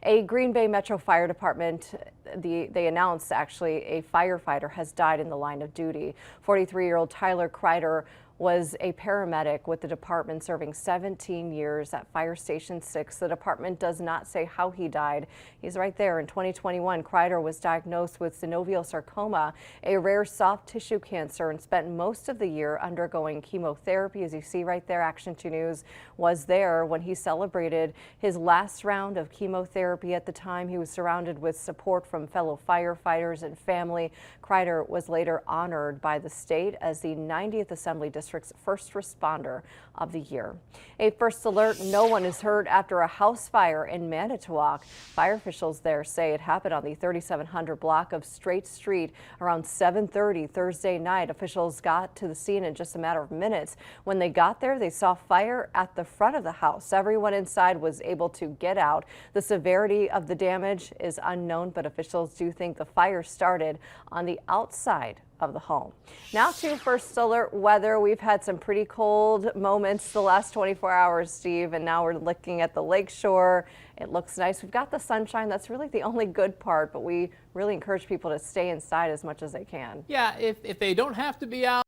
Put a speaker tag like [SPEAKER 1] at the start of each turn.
[SPEAKER 1] A Green Bay Metro Fire Department, they announced actually a firefighter has died in the line of duty. 43-year-old Tyler Kreiter was a paramedic with the department serving 17 years at Fire Station 6. The department does not say how he died. He's right there. In 2021, Kreiter was diagnosed with synovial sarcoma, a rare soft tissue cancer, and spent most of the year undergoing chemotherapy. As you see right there, Action 2 News was there when he celebrated his last round of chemotherapy. At the time, he was surrounded with support from fellow firefighters and family. Kreiter was later honored by the state as the 90th Assembly District's first responder of the year. A first alert: no one is hurt after a house fire in Manitowoc. Fire officials there say it happened on the 3700 block of Straight Street around 7:30 Thursday night. Officials got to the scene in just a matter of minutes. When they got there, they saw fire at the front of the house. Everyone inside was able to get out. The severity of the damage is unknown, but officials do think the fire started on the outside of the home. Now to first alert weather. We've had some pretty cold moments the last 24 hours, Steve, and now we're looking at the lakeshore. It looks nice. We've got the sunshine. That's really the only good part, but we really encourage people to stay inside as much as they can.
[SPEAKER 2] Yeah, if they don't have to be out.